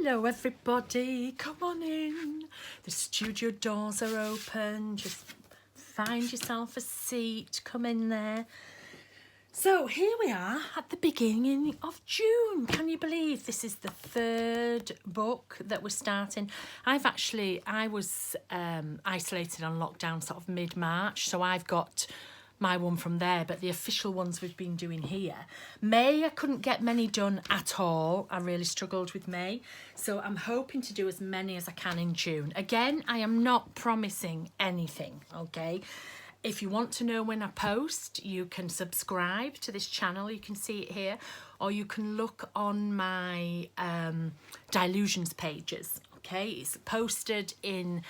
Hello everybody, come on in. The studio doors are open. Just find yourself a seat, come in there. So here we are at the beginning of June. Can you believe this is the third book that we're starting? I was isolated on lockdown sort of mid-March, so I've got my one from there, but the official ones we've been doing here. May, I couldn't get many done at all. I really struggled with May. So I'm hoping to do as many as I can in June. Again, I am not promising anything, okay? If you want to know when I post, you can subscribe to this channel. You can see it here, or you can look on my Dylusions pages, okay? It's posted in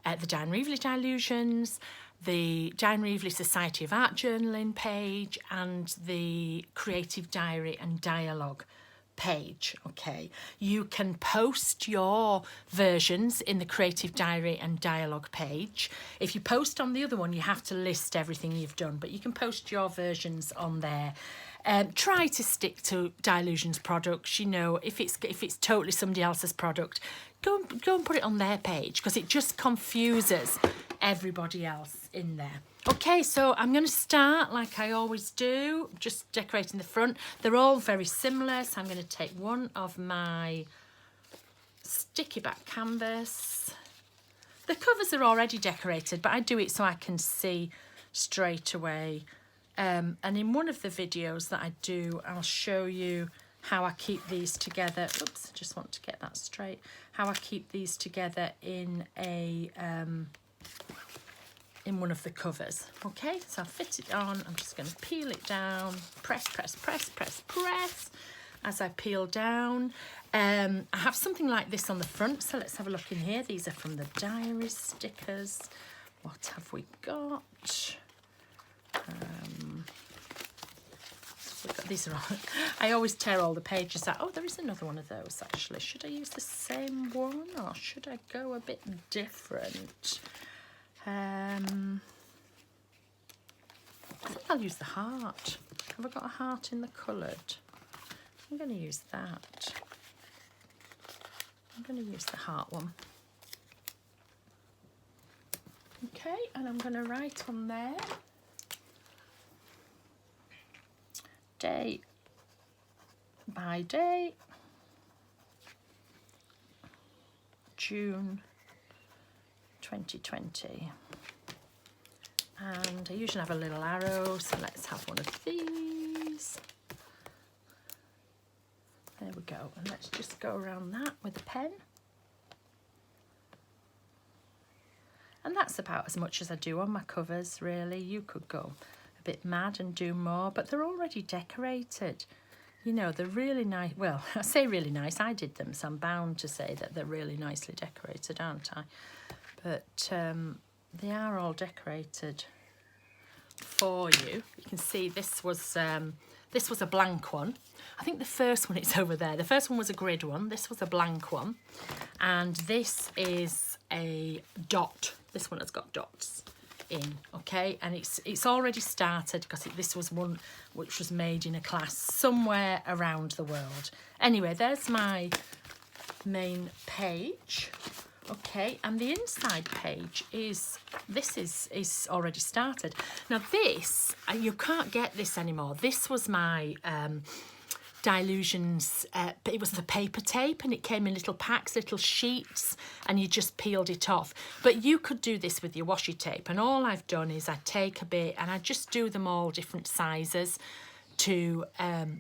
the Dan Reevely Dylusions, the Dan Reevely Society of Art Journaling page, and the Creative Diary and Dialogue page, okay? You can post your versions in the Creative Diary and Dialogue page. If you post on the other one, you have to list everything you've done, but you can post your versions on there. Try to stick to Dylusions products. You know, if it's totally somebody else's product, go and put it on their page, because it just confuses everybody else in there. Okay, so I'm going to start like I always do, just decorating the front. They're all very similar, so I'm going to take one of my sticky back canvas. The covers are already decorated, but I do it so I can see straight away. And in one of the videos that I do, I'll show you how I keep these together. Oops, I just want to get that straight. How I keep these together in a in one of the covers. Okay, so I'll fit it on. I'm just going to peel it down. Press, press, press, press, press. As I peel down, I have something like this on the front. So let's have a look in here. These are from the diary stickers. What have we got? These are all, I always tear all the pages out. Oh, there is another one of those actually. Should I use the same one or should I go a bit different? I think I'll use the heart. Have I got a heart in the coloured? I'm going to use that. I'm going to use the heart one. Okay, and I'm going to write on there, day by day, June 2020. And I usually have a little arrow, so let's have one of these. There we go, and let's just go around that with a pen. And that's about as much as I do on my covers, really. You could go a bit mad and do more, but they're already decorated. You know, they're really nice. Well, I say really nice, I did them, so I'm bound to say that they're really nicely decorated, aren't I? But they are all decorated for you. You can see this was a blank one. I think the first one is over there. The first one was a grid one. This was a blank one. And this is a dot. This one has got dots in, okay? And it's already started because this was one which was made in a class somewhere around the world. Anyway, there's my main page. Okay, and the inside page is already started. Now this, you can't get this anymore. This was my Dylusions, it was the paper tape, and it came in little packs, little sheets, and you just peeled it off. But you could do this with your washi tape, and all I've done is I take a bit and I just do them all different sizes to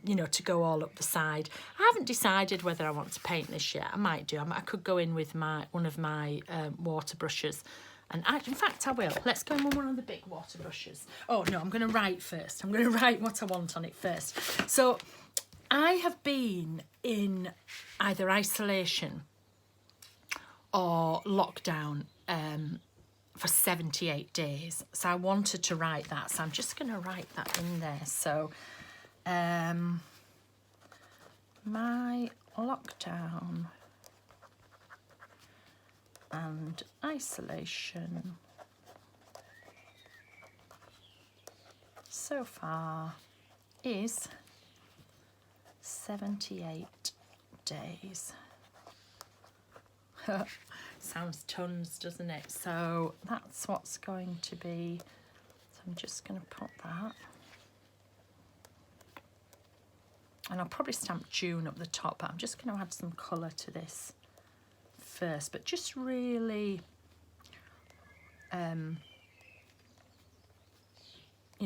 you know, to go all up the side. I haven't decided whether I want to paint this yet. I might do. I could go in with one of my water brushes, and in fact I will. Let's go in with one of the big water brushes. Oh no, I'm going to write first. I'm going to write what I want on it first. So I have been in either isolation or lockdown for 78 days. So I wanted to write that. So I'm just going to write that in there. So my lockdown and isolation so far is 78 days. Sounds tons, doesn't it? So that's what's going to be. So I'm just going to put that. And I'll probably stamp June up the top, but I'm just going to add some colour to this first. But just really, you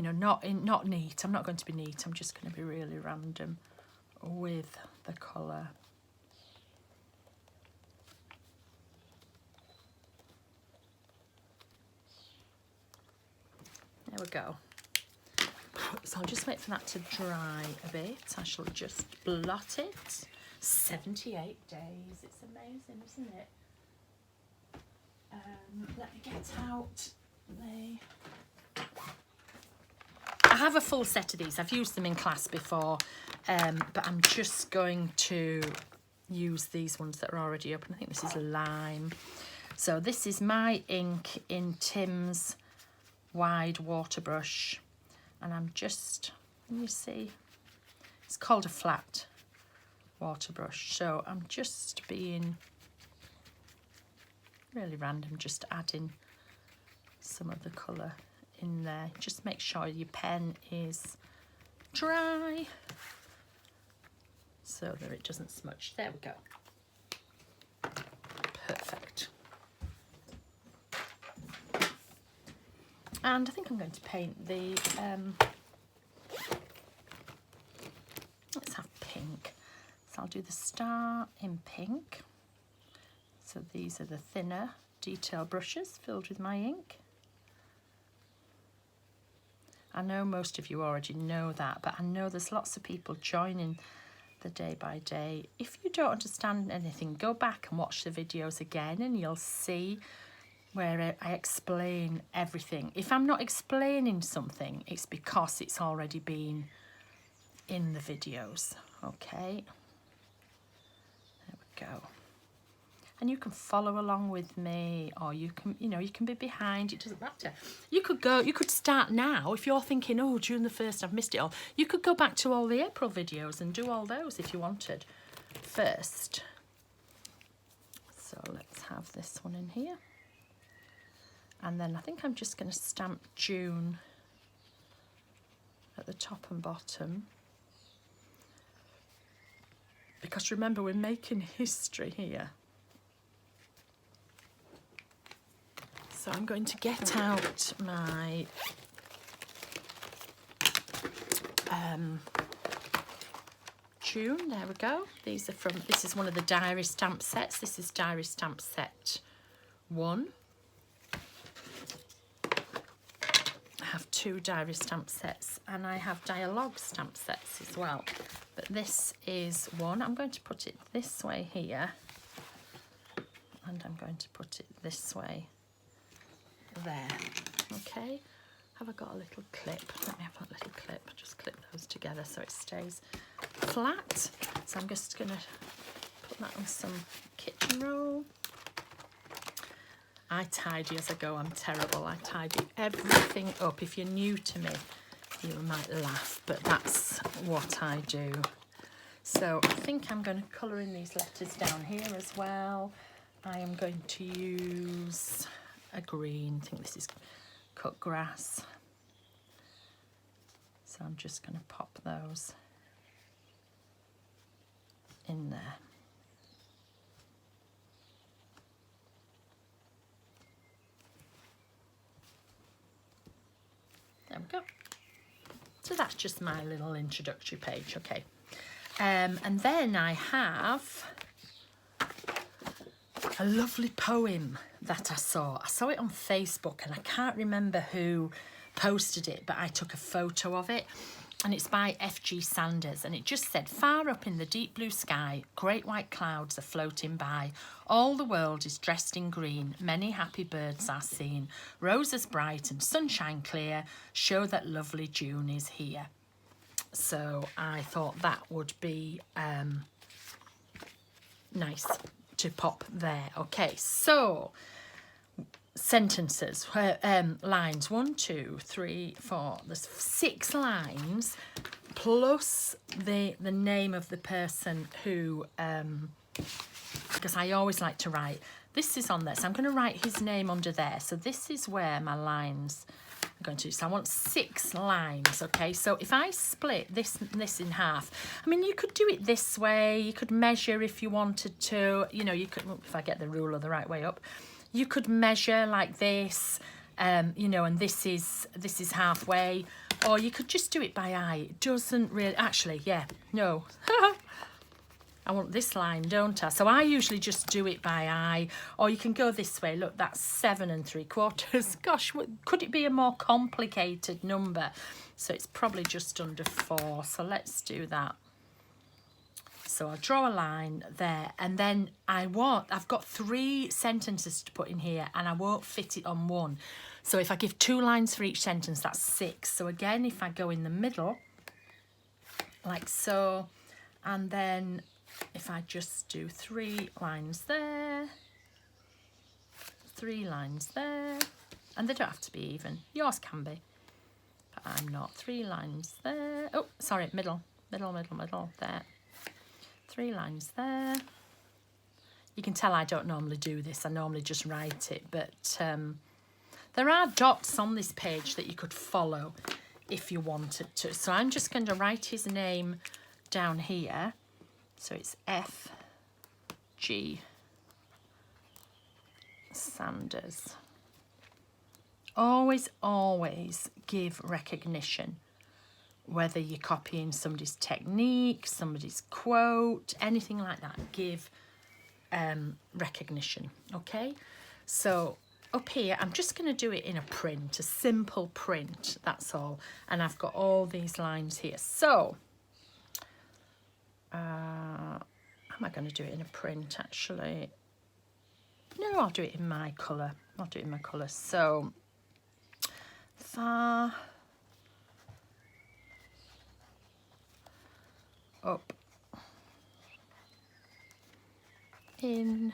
know, not neat. I'm not going to be neat. I'm just going to be really random with the colour. There we go. So I'll just wait for that to dry a bit. I shall just blot it. 78 days. It's amazing, isn't it? Let me get out I have a full set of these. I've used them in class before, but I'm just going to use these ones that are already open. I think this is lime. So this is my ink in Tim's wide water brush, and I'm just, can you see, it's called a flat water brush, so I'm just being really random, just adding some of the colour in there. Just make sure your pen is dry so that it doesn't smudge. There we go. Perfect. And I think I'm going to paint the, let's have pink. So I'll do the star in pink. So these are the thinner detail brushes filled with my ink. I know most of you already know that, but I know there's lots of people joining the day by day. If you don't understand anything, go back and watch the videos again and you'll see where I explain everything. If I'm not explaining something, it's because it's already been in the videos. Okay, there we go. And you can follow along with me, or you can, you know, you can be behind. It doesn't matter. You could start now. If you're thinking, oh, June the 1st, I've missed it all, you could go back to all the April videos and do all those if you wanted first. So let's have this one in here. And then I think I'm just going to stamp June at the top and bottom. Because remember, we're making history here. So I'm going to get out my June. There we go. These are from, this is one of the diary stamp sets. This is diary stamp set 1. I have 2 diary stamp sets, and I have dialogue stamp sets as well. But this is one. I'm going to put it this way here, and I'm going to put it this way there. Okay, have I got a little clip? Let me have a little clip. Just clip those together so it stays flat. So I'm just going to put that on some kitchen roll. I tidy as I go. I'm terrible. I tidy everything up. If you're new to me, you might laugh, but that's what I do. So I think I'm going to colour in these letters down here as well. I am going to use a green. I think this is cut grass. So I'm just going to pop those in there. There we go. So that's just my little introductory page, okay. And then I have a lovely poem that I saw. I saw it on Facebook and I can't remember who posted it, but I took a photo of it. And it's by F.G. Sanders, and it just said, far up in the deep blue sky, great white clouds are floating by. All the world is dressed in green, many happy birds are seen. Roses bright and sunshine clear show that lovely June is here. So I thought that would be nice to pop there. Okay, so sentences, lines 1, 2, 3, 4. There's 6 lines plus the name of the person who because I always like to write. This is on there, so I'm going to write his name under there. So this is where my lines are going to. So I want 6 lines, okay? So if I split this in half, I mean, you could do it this way. You could measure if you wanted to. You know, you could, if I get the ruler the right way up, you could measure like this, you know, and this is halfway. Or you could just do it by eye. It doesn't really, actually, yeah, no. I want this line, don't I? So I usually just do it by eye. Or you can go this way. Look, that's 7 3/4. Gosh, could it be a more complicated number? So it's probably just under 4. So let's do that. So I'll draw a line there. And then I've got 3 sentences to put in here. And I won't fit it on one. So if I give 2 lines for each sentence, that's 6. So again, if I go in the middle, like so, and then if I just do 3 lines there, 3 lines there, and they don't have to be even. Yours can be, but I'm not. 3 lines there. Oh, sorry, middle, there. 3 lines there. You can tell I don't normally do this. I normally just write it, but there are dots on this page that you could follow if you wanted to. So I'm just going to write his name down here. So it's F.G. Sanders. Always, always give recognition. Whether you're copying somebody's technique, somebody's quote, anything like that, give recognition, okay? So up here, I'm just going to do it in a print, a simple print, that's all. And I've got all these lines here. So, am I going to do it in a print, actually? No, I'll do it in my colour. I'll do it in my colour. So, far up in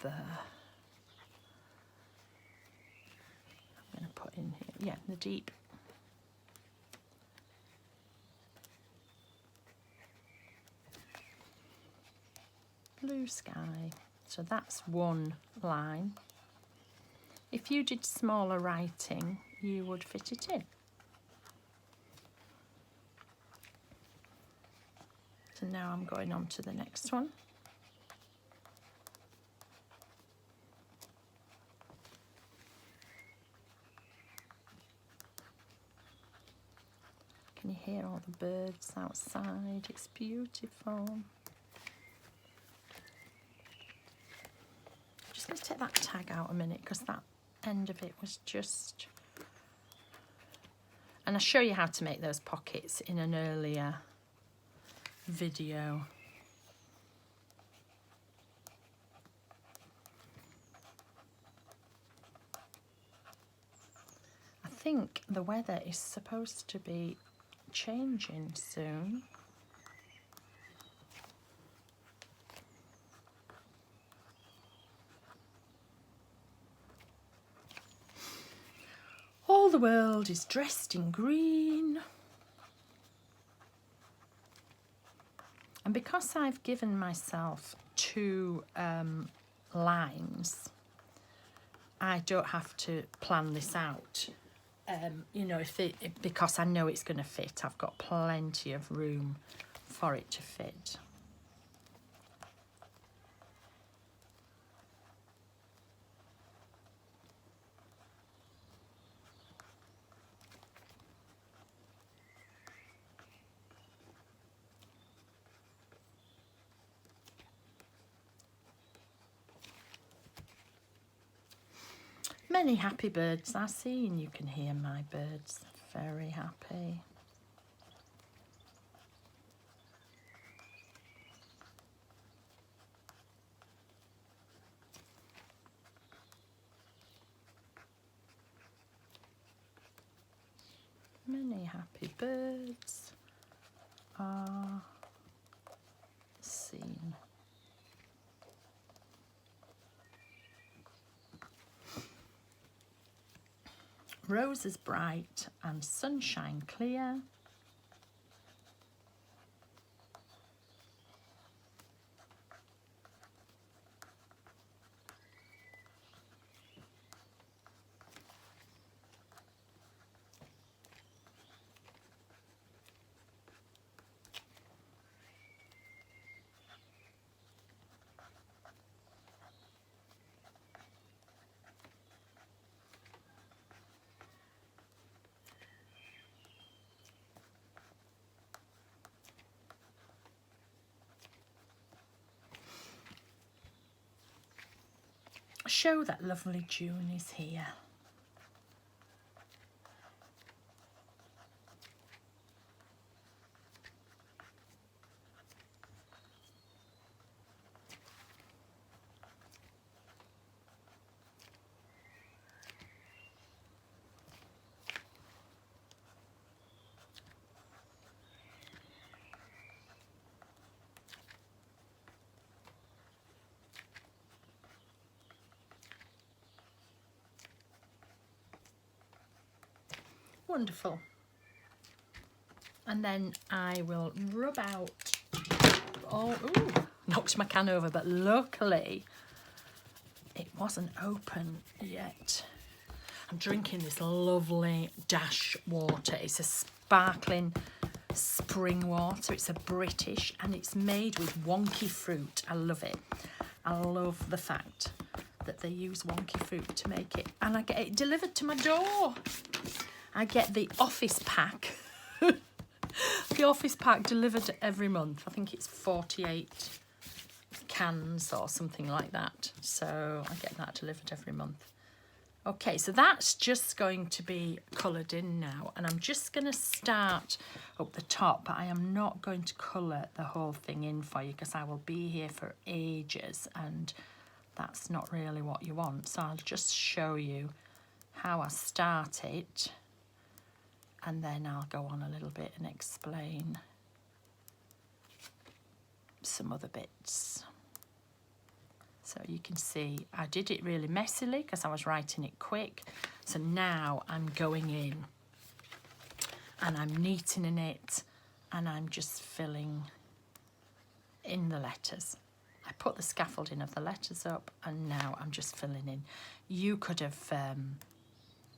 the, I'm going to put in here, yeah, the deep blue sky. So that's one line. If you did smaller writing, you would fit it in. So now I'm going on to the next one. Can you hear all the birds outside? It's beautiful. Just going to take that tag out a minute because that end of it was just... And I'll show you how to make those pockets in an earlier video. I think the weather is supposed to be changing soon. All the world is dressed in green. And because I've given myself 2 lines, I don't have to plan this out. You know, because I know it's going to fit. I've got plenty of room for it to fit. Many happy birds I see, and you can hear my birds very happy. Many happy birds are seen. Roses bright and sunshine clear. show that lovely June is here. Wonderful. And then I will rub out all, ooh, knocked my can over, but luckily it wasn't open yet. I'm drinking this lovely Dash water. It's a sparkling spring water. It's a British and it's made with wonky fruit. I love it. I love the fact that they use wonky fruit to make it, and I get it delivered to my door. I get the office pack. The office pack delivered every month. I think it's 48 cans or something like that. So I get that delivered every month. Okay, so that's just going to be coloured in now. And I'm just going to start up the top. But I am not going to colour the whole thing in for you because I will be here for ages. And that's not really what you want. So I'll just show you how I start it. And then I'll go on a little bit and explain some other bits. So you can see I did it really messily because I was writing it quick. So now I'm going in and I'm neatening it and I'm just filling in the letters. I put the scaffolding of the letters up and now I'm just filling in. You could have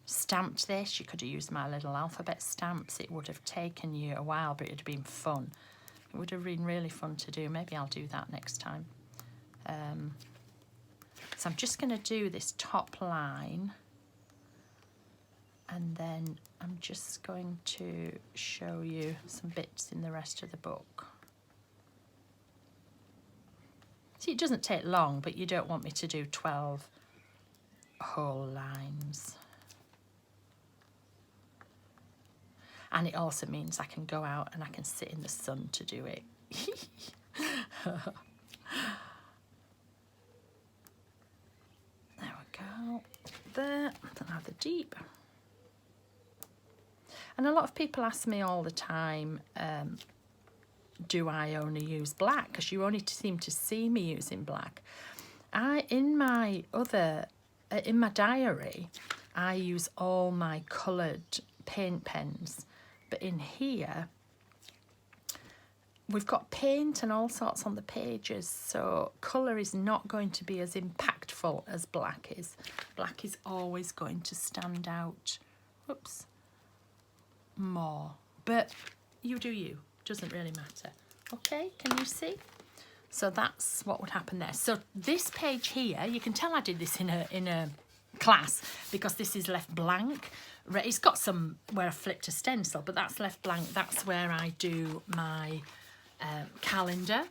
stamped this, you could have used my little alphabet stamps. It would have taken you a while, but it would have been fun. It would have been really fun to do. Maybe I'll do that next time. So I'm just going to do this top line and then I'm just going to show you some bits in the rest of the book. See, it doesn't take long, but you don't want me to do 12 whole lines. And it also means I can go out and I can sit in the sun to do it. There we go. There. Then I have the deep. And a lot of people ask me all the time, do I only use black? Because you only seem to see me using black. In my diary, I use all my coloured paint pens. But in here, we've got paint and all sorts on the pages, so colour is not going to be as impactful as black is. Black is always going to stand out, whoops, more. But you do you, doesn't really matter. Okay, can you see? So that's what would happen there. So this page here, you can tell I did this in a class because this is left blank. It's got some where I flipped a stencil, but that's left blank. That's where I do my calendar.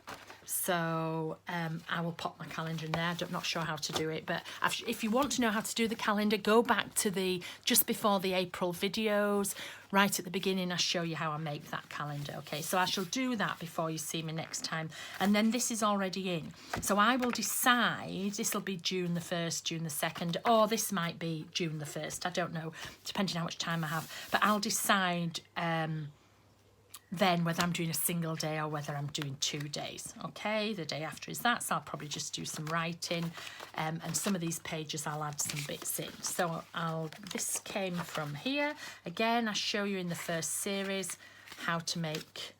So I will pop my calendar in there. I'm not sure how to do it, but if you want to know how to do the calendar, go back to the just before the April videos. Right at the beginning, I show you how I make that calendar. Okay, so I shall do that before you see me next time. And then this is already in. So I will decide, this will be June the 1st, June the 2nd, or this might be June the 1st. I don't know, depending on how much time I have. But I'll decide then whether I'm doing a single day or whether I'm doing 2 days. Okay, the day after is that, so I'll probably just do some writing, and some of these pages I'll add some bits in. So this came from here. Again, I show you in the first series how to make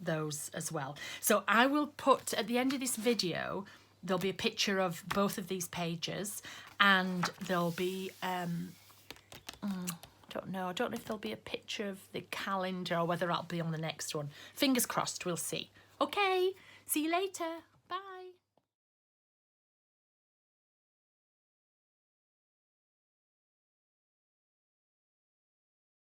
those as well. So I will put at the end of this video, there'll be a picture of both of these pages, and there'll be I don't know if there'll be a picture of the calendar or whether I'll be on the next one. Fingers crossed, we'll see. Okay, see you later.